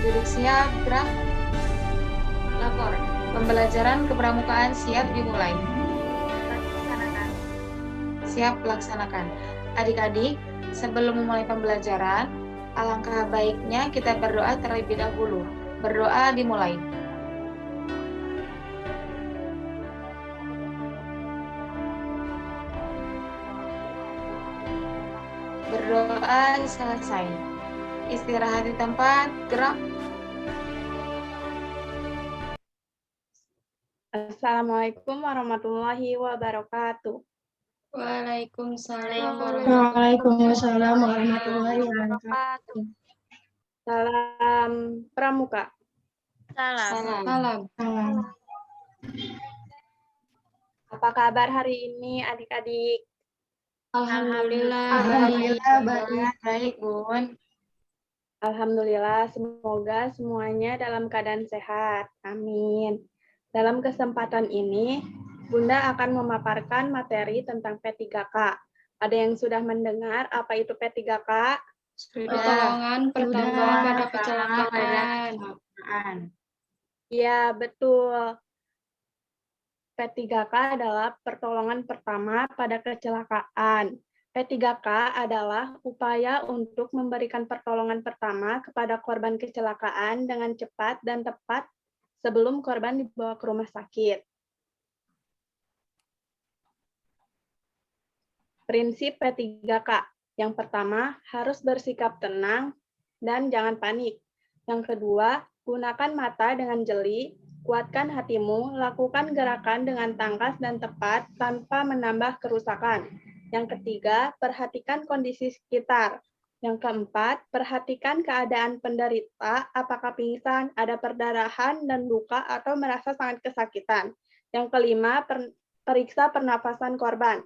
Duduk siap, gerak, lapor. Pembelajaran kepramukaan siap dimulai. Laksanakan. Siap laksanakan. Adik-adik, sebelum memulai pembelajaran, alangkah baiknya kita berdoa terlebih dahulu. Berdoa dimulai. Berdoa selesai. Istirahat di tempat, gerak. Assalamualaikum warahmatullahi wabarakatuh. Waalaikumsalam Waalaikumsalam warahmatullahi wabarakatuh. Salam Pramuka. Salam. Apa kabar hari ini adik-adik? Alhamdulillah baik, Bun. Alhamdulillah, semoga semuanya dalam keadaan sehat. Amin. Dalam kesempatan ini, Bunda akan memaparkan materi tentang P3K. Ada yang sudah mendengar apa itu P3K? Pertolongan pertama pada kecelakaan. Ya, betul. P3K adalah pertolongan pertama pada kecelakaan. P3K adalah upaya untuk memberikan pertolongan pertama kepada korban kecelakaan dengan cepat dan tepat sebelum korban dibawa ke rumah sakit. Prinsip P3K. Yang pertama, harus bersikap tenang dan jangan panik. Yang kedua, gunakan mata dengan jeli, kuatkan hatimu, lakukan gerakan dengan tangkas dan tepat tanpa menambah kerusakan. Yang ketiga, perhatikan kondisi sekitar. Yang keempat, perhatikan keadaan penderita, apakah pingsan, ada perdarahan dan luka, atau merasa sangat kesakitan. Yang kelima, periksa pernafasan korban.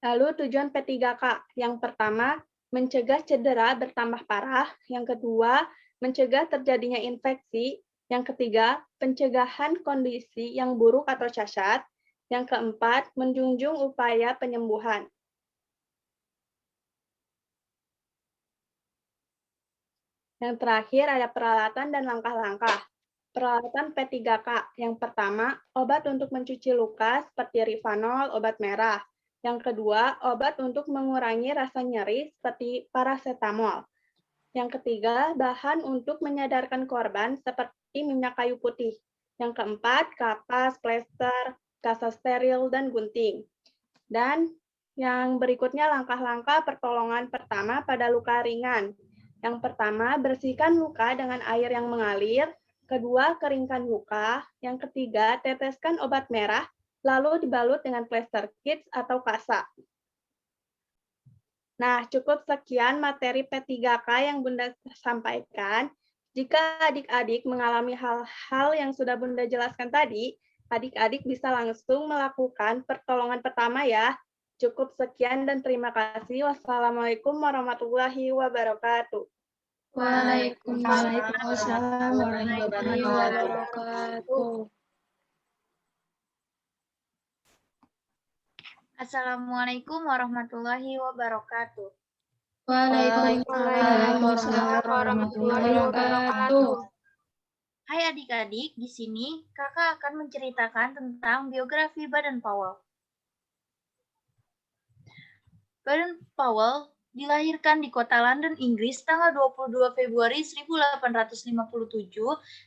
Lalu tujuan P3K. Yang pertama, mencegah cedera bertambah parah. Yang kedua, mencegah terjadinya infeksi. Yang ketiga, pencegahan kondisi yang buruk atau cacat. Yang keempat, menjunjung upaya penyembuhan. Yang terakhir ada peralatan dan langkah-langkah. Peralatan P3K. Yang pertama, obat untuk mencuci luka seperti Rivanol, obat merah. Yang kedua, obat untuk mengurangi rasa nyeri seperti paracetamol. Yang ketiga, bahan untuk menyadarkan korban seperti minyak kayu putih. Yang keempat, kapas, plester, kasa steril, dan gunting. Dan yang berikutnya langkah-langkah pertolongan pertama pada luka ringan. Yang pertama, bersihkan luka dengan air yang mengalir. Kedua, keringkan luka. Yang ketiga, teteskan obat merah, lalu dibalut dengan plester kits atau kasa. Nah, cukup sekian materi P3K yang Bunda sampaikan. Jika adik-adik mengalami hal-hal yang sudah Bunda jelaskan tadi, adik-adik bisa langsung melakukan pertolongan pertama ya. Cukup sekian dan terima kasih. Wassalamualaikum warahmatullahi wabarakatuh. Waalaikumsalam warahmatullahi wabarakatuh. Assalamualaikum warahmatullahi wabarakatuh. Waalaikumsalam warahmatullahi wabarakatuh. Hai adik-adik, di sini kakak akan menceritakan tentang biografi Baden-Powell. Baden-Powell dilahirkan di kota London, Inggris tanggal 22 Februari 1857.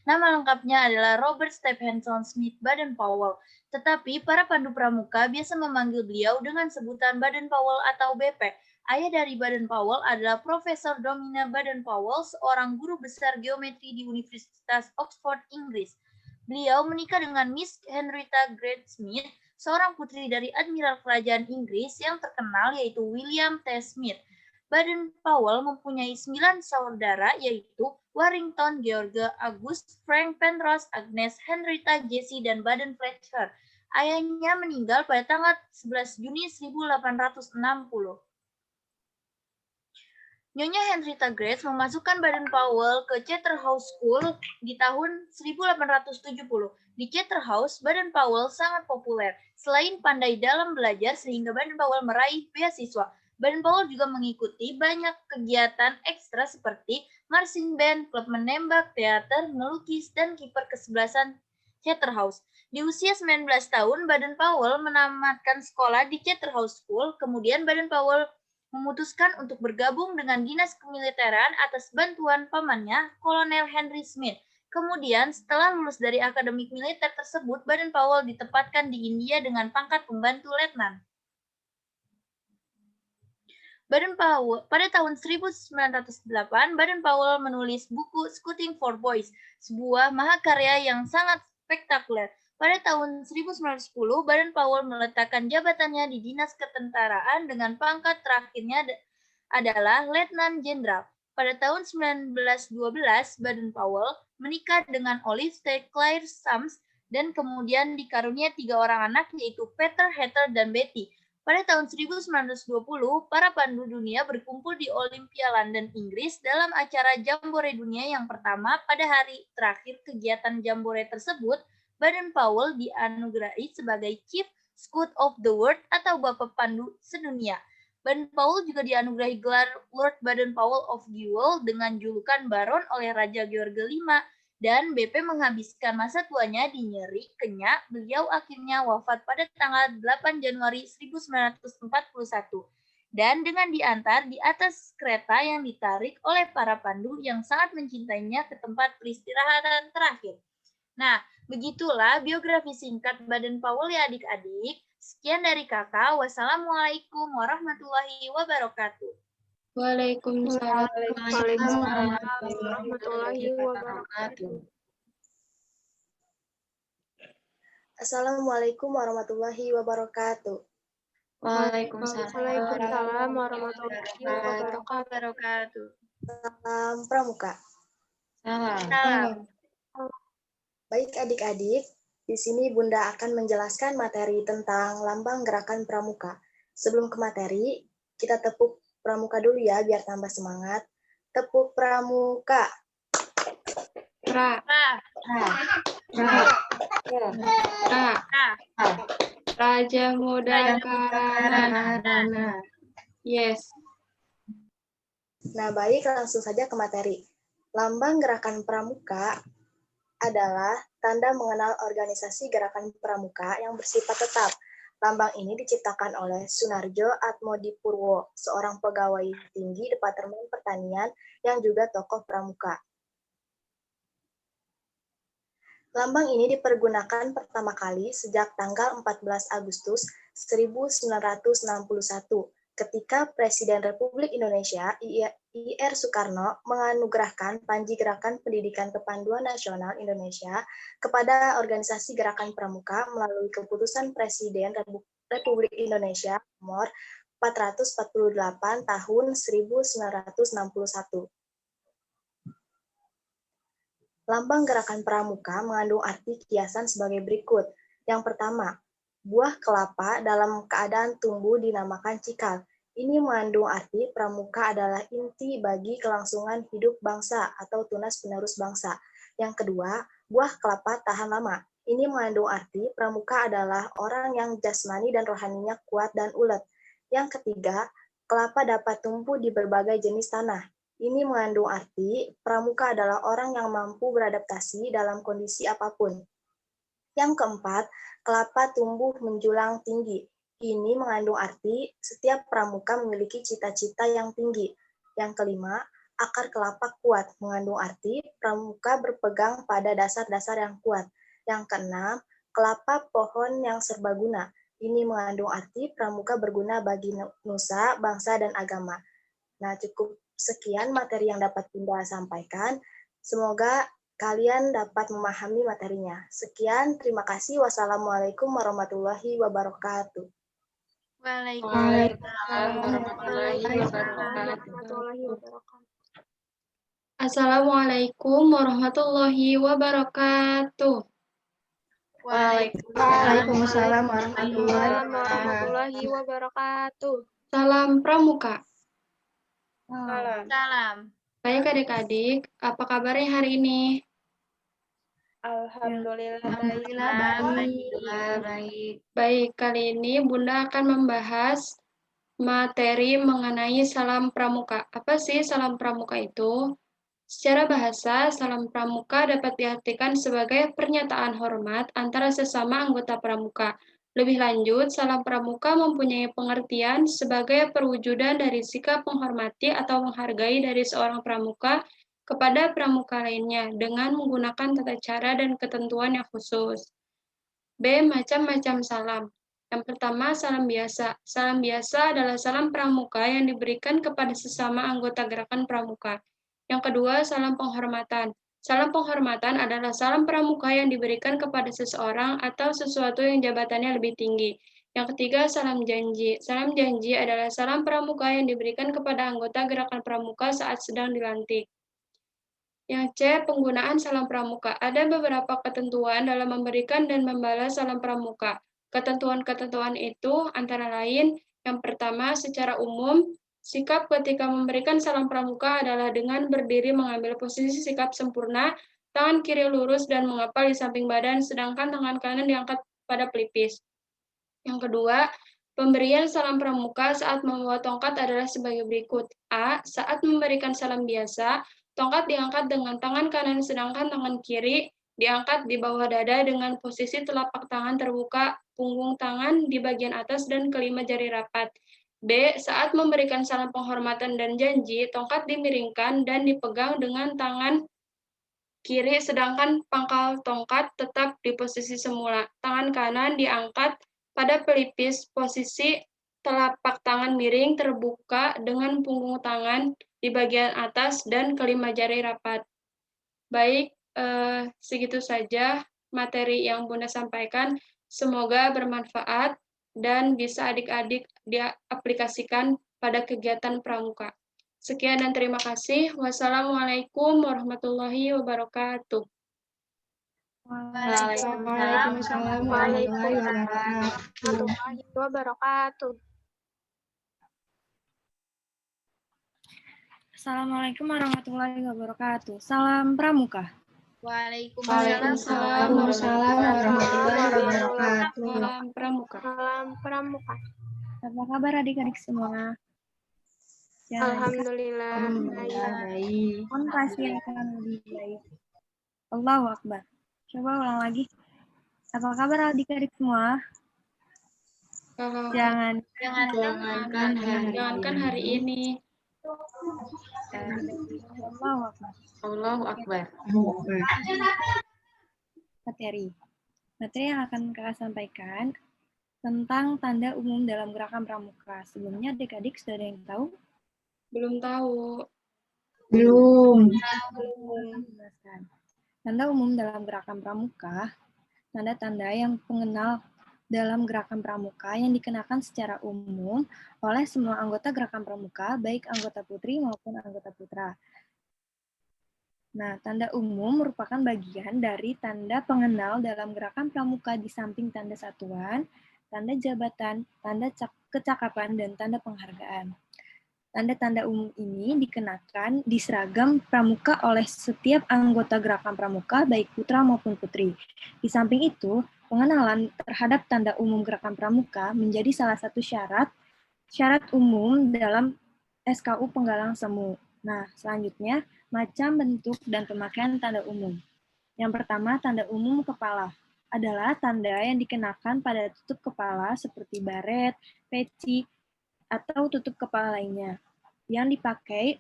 Nama lengkapnya adalah Robert Stephenson Smith Baden-Powell. Tetapi para pandu pramuka biasa memanggil beliau dengan sebutan Baden-Powell atau BP. Ayah dari Baden-Powell adalah Profesor Domina Baden-Powell, seorang guru besar geometri di Universitas Oxford, Inggris. Beliau menikah dengan Miss Henrietta Grant Smith, seorang putri dari Admiral Kerajaan Inggris yang terkenal yaitu William T. Smith. Baden-Powell mempunyai 9 saudara yaitu Warrington, George, August, Frank, Penrose, Agnes, Henrietta, Jessie, dan Baden-Fletcher. Ayahnya meninggal pada tanggal 11 Juni 1860. Nyonya Henrietta Grace memasukkan Baden-Powell ke Charterhouse School di tahun 1870. Di Charterhouse, Baden-Powell sangat populer. Selain pandai dalam belajar sehingga Baden-Powell meraih beasiswa. Baden-Powell juga mengikuti banyak kegiatan ekstra seperti marching band, klub menembak, teater, melukis, dan kiper kesebelasan Charterhouse. Di usia 19 tahun, Baden-Powell menamatkan sekolah di Charterhouse School, kemudian Baden-Powell memutuskan untuk bergabung dengan dinas kemiliteran atas bantuan pamannya, Kolonel Henry Smith. Kemudian, setelah lulus dari akademik militer tersebut, Baden-Powell ditempatkan di India dengan pangkat pembantu letnan. Baden-Powell, pada tahun 1908, Baden-Powell menulis buku Scouting for Boys, sebuah mahakarya yang sangat spektakuler. Pada tahun 1910, Baden-Powell meletakkan jabatannya di Dinas Ketentaraan dengan pangkat terakhirnya adalah Letnan Jenderal. Pada tahun 1912, Baden-Powell menikah dengan Olive T. Claire Sams dan kemudian dikaruniai 3 orang anak, yaitu Peter, Heather, dan Betty. Pada tahun 1920, para pandu dunia berkumpul di Olympia London, Inggris dalam acara Jambore Dunia yang pertama. Pada hari terakhir kegiatan Jambore tersebut, Baden-Powell dianugerahi sebagai Chief Scout of the World atau Bapak Pandu Sedunia. Baden-Powell juga dianugerahi gelar Lord Baden-Powell of the World dengan julukan Baron oleh Raja George V, dan BP menghabiskan masa tuanya di nyeri kenyak. Beliau akhirnya wafat pada tanggal 8 Januari 1941 dan dengan diantar di atas kereta yang ditarik oleh para pandu yang sangat mencintainya ke tempat peristirahatan terakhir. Nah, begitulah biografi singkat Baden-Powell ya adik-adik. Sekian dari kakak. Wassalamualaikum warahmatullahi wabarakatuh. Waalaikumsalam warahmatullahi wabarakatuh. Assalamualaikum warahmatullahi wabarakatuh. Waalaikumsalam warahmatullahi wabarakatuh. Salam Pramuka. Salam. Baik adik-adik, di sini Bunda akan menjelaskan materi tentang lambang gerakan Pramuka. Sebelum ke materi, kita tepuk Pramuka dulu ya biar tambah semangat. Tepuk Pramuka. Ra. Raja Muda Karana. Yes. Nah, baik, langsung saja ke materi. Lambang gerakan Pramuka adalah tanda mengenal organisasi gerakan pramuka yang bersifat tetap. Lambang ini diciptakan oleh Sunarjo Atmodipurwo, seorang pegawai tinggi Departemen Pertanian yang juga tokoh pramuka. Lambang ini dipergunakan pertama kali sejak tanggal 14 Agustus 1961, ketika Presiden Republik Indonesia I.R. Soekarno menganugerahkan Panji Gerakan Pendidikan Kepanduan Nasional Indonesia kepada organisasi gerakan pramuka melalui keputusan Presiden Republik Indonesia nomor 448 tahun 1961. Lambang gerakan pramuka mengandung arti kiasan sebagai berikut. Yang pertama, buah kelapa dalam keadaan tumbuh dinamakan cikal. Ini mengandung arti pramuka adalah inti bagi kelangsungan hidup bangsa atau tunas-penerus bangsa. Yang kedua, buah kelapa tahan lama. Ini mengandung arti pramuka adalah orang yang jasmani dan rohaninya kuat dan ulet. Yang ketiga, kelapa dapat tumbuh di berbagai jenis tanah. Ini mengandung arti pramuka adalah orang yang mampu beradaptasi dalam kondisi apapun. Yang keempat, kelapa tumbuh menjulang tinggi. Ini mengandung arti setiap pramuka memiliki cita-cita yang tinggi. Yang kelima, akar kelapa kuat, mengandung arti pramuka berpegang pada dasar-dasar yang kuat. Yang keenam, kelapa pohon yang serbaguna. Ini mengandung arti pramuka berguna bagi nusa, bangsa, dan agama. Nah, cukup sekian materi yang dapat Bunda sampaikan. Semoga kalian dapat memahami materinya. Sekian, terima kasih. Wassalamualaikum warahmatullahi wabarakatuh. Waalaikumsalam warahmatullahi wabarakatuh. Assalamualaikum warahmatullahi wabarakatuh. Waalaikumsalam warahmatullahi wabarakatuh. Salam Pramuka. Salam. Baik adik-adik, apa kabarnya hari ini? Alhamdulillah Baik, kali ini Bunda akan membahas materi mengenai salam pramuka. Apa sih salam pramuka itu? Secara bahasa, salam pramuka dapat diartikan sebagai pernyataan hormat antara sesama anggota pramuka. Lebih lanjut, salam pramuka mempunyai pengertian sebagai perwujudan dari sikap menghormati atau menghargai dari seorang pramuka kepada pramuka lainnya dengan menggunakan tata cara dan ketentuan yang khusus. B. Macam-macam salam. Yang pertama, salam biasa. Salam biasa adalah salam pramuka yang diberikan kepada sesama anggota gerakan pramuka. Yang kedua, salam penghormatan. Salam penghormatan adalah salam pramuka yang diberikan kepada seseorang atau sesuatu yang jabatannya lebih tinggi. Yang ketiga, salam janji. Salam janji adalah salam pramuka yang diberikan kepada anggota gerakan pramuka saat sedang dilantik. Yang C. Penggunaan salam pramuka. Ada beberapa ketentuan dalam memberikan dan membalas salam pramuka. Ketentuan-ketentuan itu antara lain, yang pertama, secara umum, sikap ketika memberikan salam pramuka adalah dengan berdiri mengambil posisi sikap sempurna, tangan kiri lurus dan mengepal di samping badan, sedangkan tangan kanan diangkat pada pelipis. Yang kedua, pemberian salam pramuka saat membawa tongkat adalah sebagai berikut. A. Saat memberikan salam biasa, tongkat diangkat dengan tangan kanan sedangkan tangan kiri diangkat di bawah dada dengan posisi telapak tangan terbuka, punggung tangan di bagian atas dan kelima jari rapat. B. Saat memberikan salam penghormatan dan janji, tongkat dimiringkan dan dipegang dengan tangan kiri sedangkan pangkal tongkat tetap di posisi semula. Tangan kanan diangkat pada pelipis, posisi telapak tangan miring terbuka dengan punggung tangan di bagian atas dan kelima jari rapat. Baik, segitu saja materi yang Bunda sampaikan. Semoga bermanfaat dan bisa adik-adik diaplikasikan pada kegiatan pramuka. Sekian dan terima kasih. Wassalamualaikum warahmatullahi wabarakatuh. Waalaikumsalam warahmatullahi wabarakatuh. Assalamualaikum warahmatullahi wabarakatuh. Salam pramuka. Waalaikumsalam warahmatullahi wabarakatuh. Salam pramuka. Salam pramuka. Apa kabar adik-adik semua? Alhamdulillah. Baik. Pun pasti akan lebih baik. Allahu Akbar. Coba ulang lagi. Apa kabar adik-adik semua? Jangankan hari ini. Allahu Akbar. Allahu Akbar. Materi yang akan kakak sampaikan tentang tanda umum dalam gerakan pramuka. Sebelumnya adik-adik sudah ada yang tahu? Belum tahu. Tanda umum dalam gerakan pramuka, tanda-tanda yang pengenal dalam gerakan pramuka yang dikenakan secara umum oleh semua anggota gerakan pramuka, baik anggota putri maupun anggota putra. Nah, tanda umum merupakan bagian dari tanda pengenal dalam gerakan pramuka di samping tanda satuan, tanda jabatan, tanda kecakapan, dan tanda penghargaan. Tanda-tanda umum ini dikenakan di seragam pramuka oleh setiap anggota gerakan pramuka, baik putra maupun putri. Di samping itu, pengenalan terhadap tanda umum gerakan pramuka menjadi salah satu syarat umum dalam SKU Penggalang Semu. Nah, selanjutnya, macam, bentuk, dan pemakaian tanda umum. Yang pertama, tanda umum kepala adalah tanda yang dikenakan pada tutup kepala seperti baret, peci, atau tutup kepala lainnya yang dipakai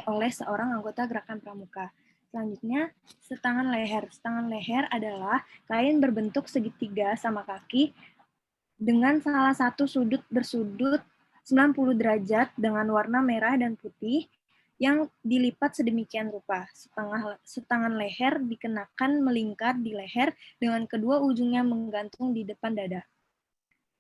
oleh seorang anggota gerakan pramuka. Selanjutnya, setangan leher. Setangan leher adalah kain berbentuk segitiga sama kaki dengan salah satu sudut bersudut 90 derajat dengan warna merah dan putih yang dilipat sedemikian rupa. Setangan leher dikenakan melingkar di leher dengan kedua ujungnya menggantung di depan dada.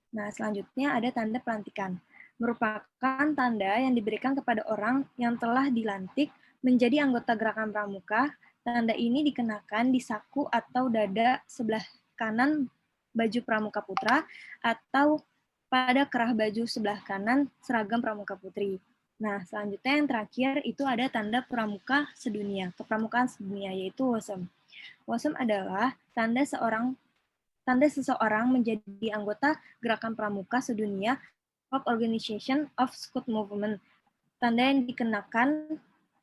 Nah, selanjutnya ada tanda pelantikan. Merupakan tanda yang diberikan kepada orang yang telah dilantik menjadi anggota gerakan pramuka. Tanda ini dikenakan di saku atau dada sebelah kanan baju pramuka putra atau pada kerah baju sebelah kanan seragam pramuka putri. Nah, selanjutnya yang terakhir itu ada tanda pramuka sedunia, kepramukaan sedunia, yaitu WOSEM. WOSEM adalah tanda seseorang menjadi anggota gerakan pramuka sedunia of Organization of Scout Movement. Tanda yang dikenakan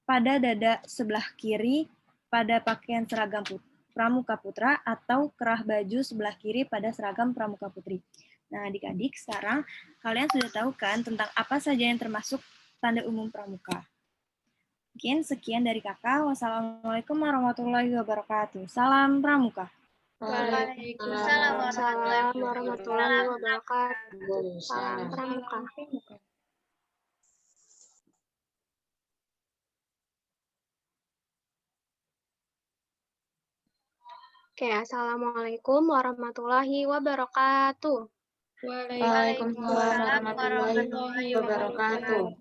pada dada sebelah kiri pada pakaian seragam pramuka putra atau kerah baju sebelah kiri pada seragam pramuka putri. Nah, adik-adik, sekarang kalian sudah tahu kan tentang apa saja yang termasuk tanda umum pramuka. Mungkin sekian dari kakak. Wassalamualaikum warahmatullahi wabarakatuh. Salam pramuka. Waalaikumsalam warahmatullahi wabarakatuh. Salam pramuka. Oke, assalamualaikum warahmatullahi wabarakatuh. Waalaikumsalam warahmatullahi wabarakatuh.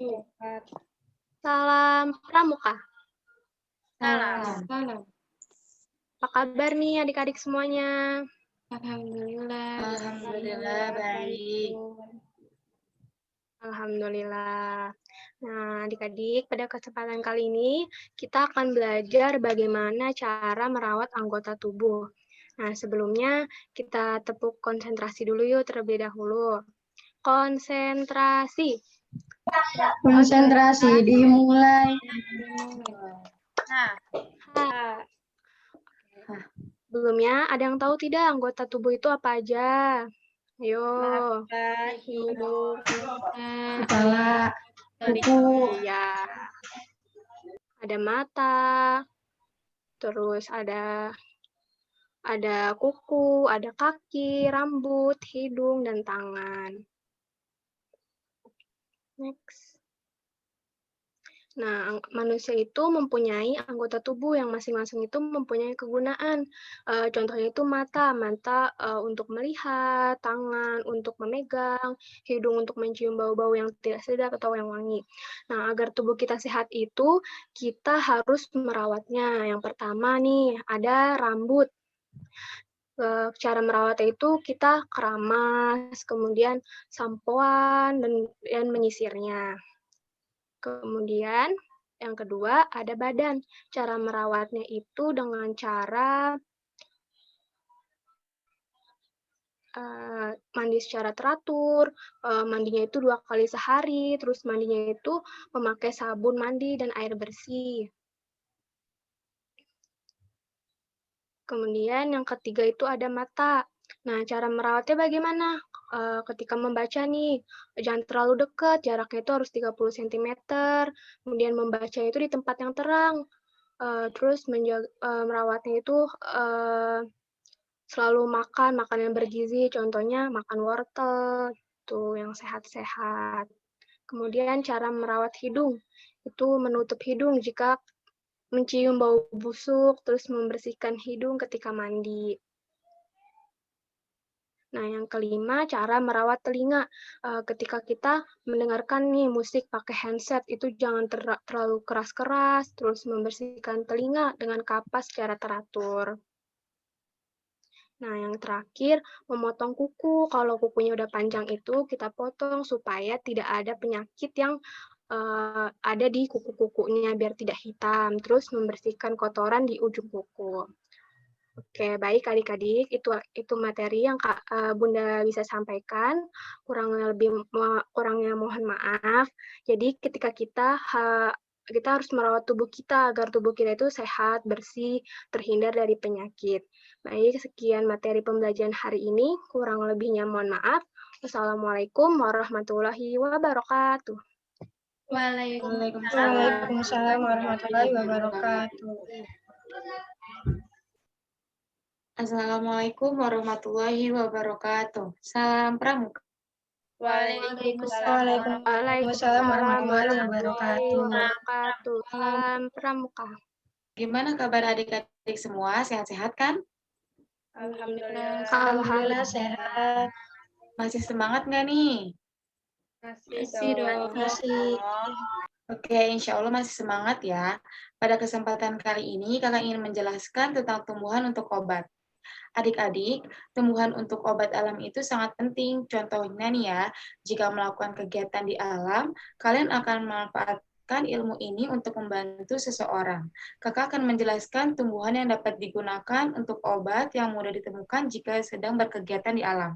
Salam pramuka. Salam. Apa kabar nih adik-adik semuanya? Alhamdulillah. Alhamdulillah baik. Alhamdulillah. Nah, adik-adik, pada kesempatan kali ini kita akan belajar bagaimana cara merawat anggota tubuh. Nah, sebelumnya kita tepuk konsentrasi dulu yuk terlebih dahulu. Konsentrasi. Konsentrasi dimulai. Nah, Sebelumnya, ada yang tahu tidak anggota tubuh itu apa aja? Ayo. Mata, hidung, Kepala, kuku, Iya. Ada mata, terus ada kuku, ada kaki, rambut, hidung, dan tangan. Next. Nah, manusia itu mempunyai anggota tubuh yang masing-masing itu mempunyai kegunaan. Contohnya itu mata untuk melihat, tangan untuk memegang, hidung untuk mencium bau-bau yang tidak sedap atau yang wangi. Nah, agar tubuh kita sehat itu, kita harus merawatnya. Yang pertama nih, ada rambut. Cara merawatnya itu kita keramas, kemudian sampoan, dan menyisirnya. Kemudian yang kedua ada badan. Cara merawatnya itu dengan cara mandi secara teratur, mandinya itu 2 kali sehari, terus mandinya itu memakai sabun mandi dan air bersih. Kemudian yang ketiga itu ada mata. Nah, cara merawatnya bagaimana? Ketika membaca nih, jangan terlalu dekat, jaraknya itu harus 30 cm, kemudian membaca itu di tempat yang terang, terus merawatnya itu selalu makan makanan yang bergizi, contohnya makan wortel, itu yang sehat-sehat. Kemudian cara merawat hidung, itu menutup hidung jika mencium bau busuk, terus membersihkan hidung ketika mandi. Nah, yang kelima, cara merawat telinga. Ketika kita mendengarkan nih musik pakai handset, itu jangan terlalu keras-keras, terus membersihkan telinga dengan kapas secara teratur. Nah, yang terakhir, memotong kuku. Kalau kukunya udah panjang itu, kita potong supaya tidak ada penyakit yang ada di kuku-kukunya, biar tidak hitam. Terus membersihkan kotoran di ujung kuku. Oke, baik adik-adik, itu materi yang Bunda bisa sampaikan. Kurangnya mohon maaf. Jadi ketika kita harus merawat tubuh kita agar tubuh kita itu sehat, bersih, terhindar dari penyakit. Baik, sekian materi pembelajaran hari ini. Kurang lebihnya mohon maaf. Wassalamualaikum warahmatullahi wabarakatuh. Waalaikumsalam warahmatullahi wabarakatuh. Assalamualaikum warahmatullahi wabarakatuh. Salam pramuka. Waalaikumsalam warahmatullahi wabarakatuh. Salam pramuka. Gimana kabar adik-adik semua? Sehat-sehat kan? Alhamdulillah sehat. Masih semangat nggak nih? Masih. Oke, insya Allah masih semangat ya. Pada kesempatan kali ini, kakak ingin menjelaskan tentang tumbuhan untuk obat. Adik-adik, tumbuhan untuk obat alam itu sangat penting. Contohnya nih ya, jika melakukan kegiatan di alam, kalian akan memanfaatkan ilmu ini untuk membantu seseorang. Kakak akan menjelaskan tumbuhan yang dapat digunakan untuk obat yang mudah ditemukan jika sedang berkegiatan di alam.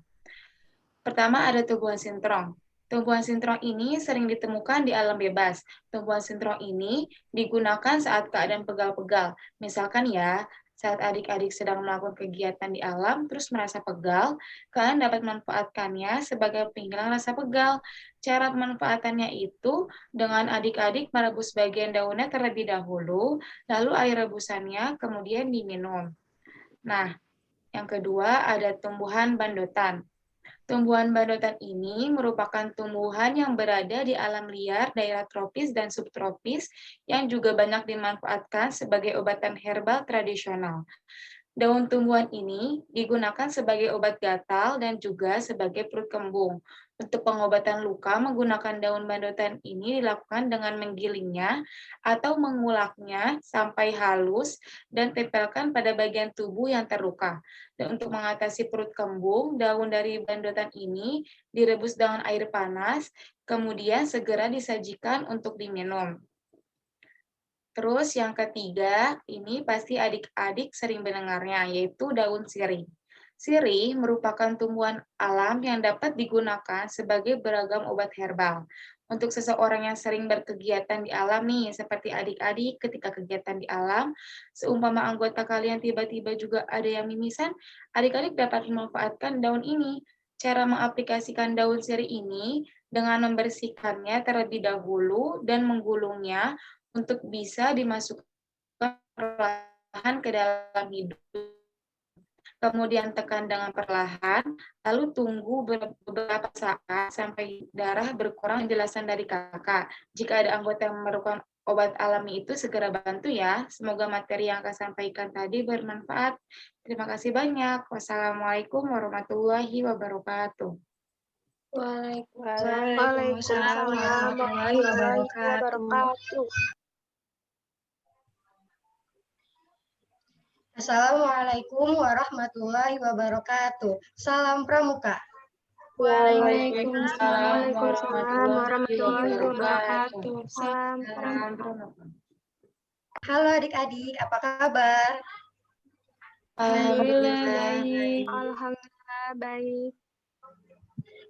Pertama ada tumbuhan sintrong. Tumbuhan sintrong ini sering ditemukan di alam bebas. Tumbuhan sintrong ini digunakan saat keadaan pegal-pegal. Misalkan ya, saat adik-adik sedang melakukan kegiatan di alam, terus merasa pegal, kalian dapat memanfaatkannya sebagai penghilang rasa pegal. Cara pemanfaatannya itu dengan adik-adik merebus bagian daunnya terlebih dahulu, lalu air rebusannya kemudian diminum. Nah, yang kedua ada tumbuhan bandotan. Tumbuhan bandotan ini merupakan tumbuhan yang berada di alam liar daerah tropis dan subtropis yang juga banyak dimanfaatkan sebagai obatan herbal tradisional. Daun tumbuhan ini digunakan sebagai obat gatal dan juga sebagai perut kembung. Untuk pengobatan luka menggunakan daun bandotan ini dilakukan dengan menggilingnya atau mengulaknya sampai halus dan tempelkan pada bagian tubuh yang terluka. Dan untuk mengatasi perut kembung, daun dari bandotan ini direbus dengan air panas, kemudian segera disajikan untuk diminum. Terus yang ketiga, ini pasti adik-adik sering mendengarnya, yaitu daun sirih. Sirih merupakan tumbuhan alam yang dapat digunakan sebagai beragam obat herbal. Untuk seseorang yang sering berkegiatan di alam nih, seperti adik-adik ketika kegiatan di alam, seumpama anggota kalian tiba-tiba juga ada yang mimisan, adik-adik dapat memanfaatkan daun ini. Cara mengaplikasikan daun sirih ini dengan membersihkannya terlebih dahulu dan menggulungnya untuk bisa dimasukkan perlahan ke dalam hidung. Kemudian tekan dengan perlahan, lalu tunggu beberapa saat sampai darah berkurang. Penjelasan dari kakak. Jika ada anggota yang memerlukan obat alami itu, segera bantu ya. Semoga materi yang akan sampaikan tadi bermanfaat. Terima kasih banyak. Wassalamualaikum warahmatullahi wabarakatuh. Waalaikumsalam warahmatullahi wabarakatuh. Assalamualaikum warahmatullahi wabarakatuh. Salam Pramuka. Waalaikumsalam warahmatullahi wabarakatuh. Salam Halo adik-adik, apa kabar? Alhamdulillah baik. Alhamdulillah baik.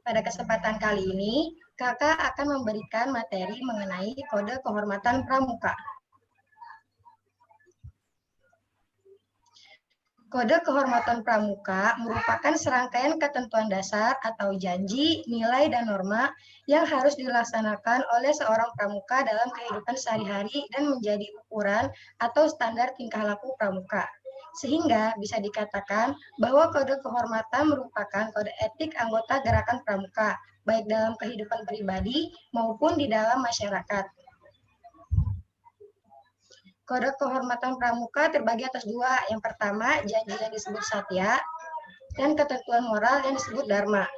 Pada kesempatan kali ini, kakak akan memberikan materi mengenai kode kehormatan pramuka. Kode kehormatan pramuka merupakan serangkaian ketentuan dasar atau janji, nilai, dan norma yang harus dilaksanakan oleh seorang pramuka dalam kehidupan sehari-hari dan menjadi ukuran atau standar tingkah laku pramuka. Sehingga bisa dikatakan bahwa kode kehormatan merupakan kode etik anggota gerakan pramuka, baik dalam kehidupan pribadi maupun di dalam masyarakat. Kode kehormatan pramuka terbagi atas dua. Yang pertama, janji yang disebut satya, dan ketentuan moral yang disebut dharma.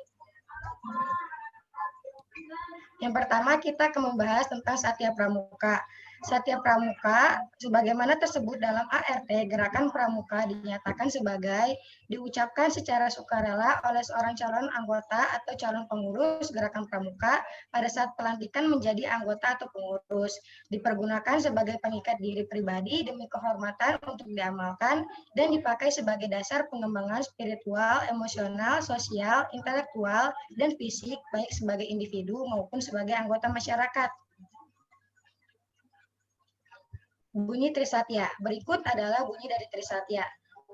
Yang pertama, kita akan membahas tentang satya pramuka. Satya pramuka, sebagaimana tersebut dalam ART, gerakan pramuka dinyatakan sebagai diucapkan secara sukarela oleh seorang calon anggota atau calon pengurus gerakan pramuka pada saat pelantikan menjadi anggota atau pengurus. Dipergunakan sebagai pengikat diri pribadi demi kehormatan untuk diamalkan dan dipakai sebagai dasar pengembangan spiritual, emosional, sosial, intelektual, dan fisik baik sebagai individu maupun sebagai anggota masyarakat. Bunyi Trisatya. Berikut adalah bunyi dari Trisatya.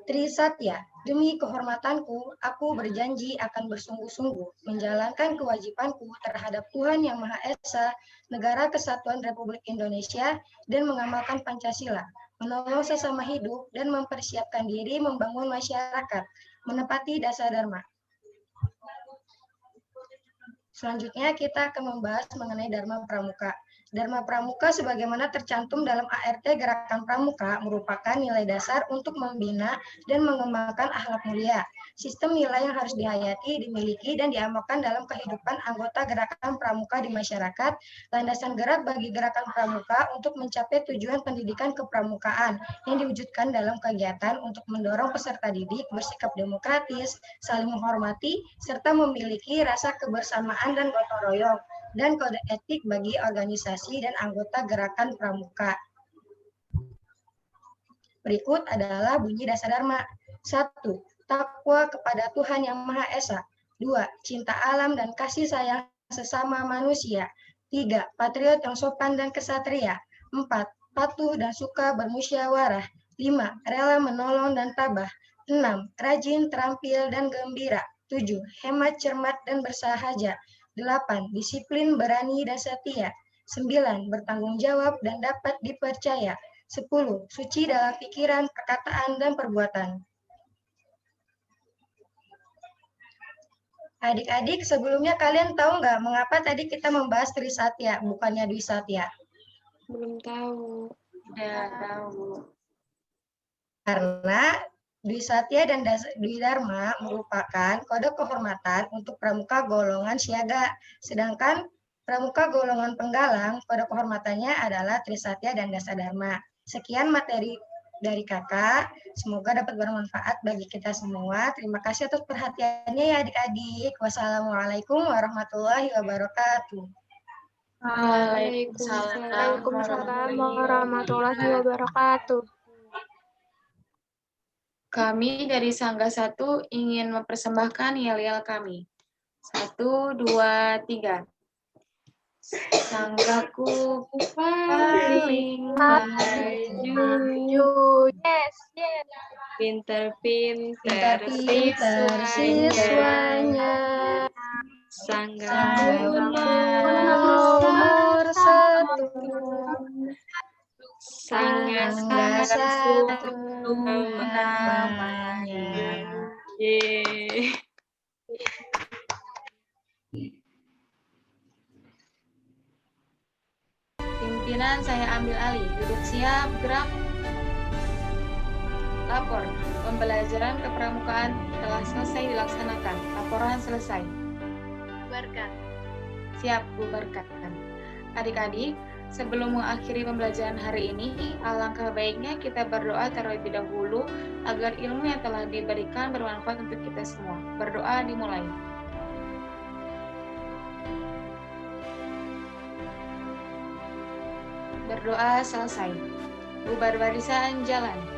Trisatya, demi kehormatanku, aku berjanji akan bersungguh-sungguh menjalankan kewajibanku terhadap Tuhan Yang Maha Esa, Negara Kesatuan Republik Indonesia, dan mengamalkan Pancasila, menolong sesama hidup, dan mempersiapkan diri membangun masyarakat, menepati dasar dharma. Selanjutnya kita akan membahas mengenai Dharma Pramuka. Dharma Pramuka sebagaimana tercantum dalam ART Gerakan Pramuka merupakan nilai dasar untuk membina dan mengembangkan akhlak mulia. Sistem nilai yang harus dihayati, dimiliki, dan diamalkan dalam kehidupan anggota Gerakan Pramuka di masyarakat, landasan gerak bagi Gerakan Pramuka untuk mencapai tujuan pendidikan kepramukaan yang diwujudkan dalam kegiatan untuk mendorong peserta didik bersikap demokratis, saling menghormati, serta memiliki rasa kebersamaan dan gotong royong, dan kode etik bagi organisasi dan anggota gerakan pramuka. Berikut adalah bunyi dasar dharma. 1. Takwa kepada Tuhan Yang Maha Esa. 2. Cinta alam dan kasih sayang sesama manusia. 3. Patriot yang sopan dan kesatria. 4. Patuh dan suka bermusyawarah. 5. Rela menolong dan tabah. 6. Rajin, terampil, dan gembira. 7. Hemat, cermat, dan bersahaja. 8. Disiplin, berani, dan setia. 9. Bertanggung jawab dan dapat dipercaya. 10. Suci dalam pikiran, perkataan, dan perbuatan. Adik-adik, sebelumnya kalian tahu nggak mengapa tadi kita membahas Trisatya, bukannya Dwi Satya? Belum tahu. Udah tahu. Karena Dwi Satya dan Dwi Dharma merupakan kode kehormatan untuk pramuka golongan siaga. Sedangkan pramuka golongan penggalang, kode kehormatannya adalah Trisatya dan Dasa Dharma. Sekian materi dari kakak, semoga dapat bermanfaat bagi kita semua. Terima kasih atas perhatiannya ya adik-adik. Wassalamualaikum warahmatullahi wabarakatuh. Waalaikumsalam warahmatullahi wabarakatuh. Kami dari Sangga 1 ingin mempersembahkan yel-yel kami. 1, 2, 3. Sanggaku paling maju. Yes. Pinter-pinter siswanya, Sangga nomor 1. Sangga satu namanya. Yeay. Pimpinan saya ambil alih. Duduk siap, gerak. Lapor. Pembelajaran kepramukaan telah selesai dilaksanakan. Laporan selesai. Bubarkan. Siap, bubarkan. Adik-adik, sebelum mengakhiri pembelajaran hari ini, alangkah baiknya kita berdoa terlebih dahulu agar ilmu yang telah diberikan bermanfaat untuk kita semua. Berdoa dimulai. Berdoa selesai. Bubar barisan, jalan.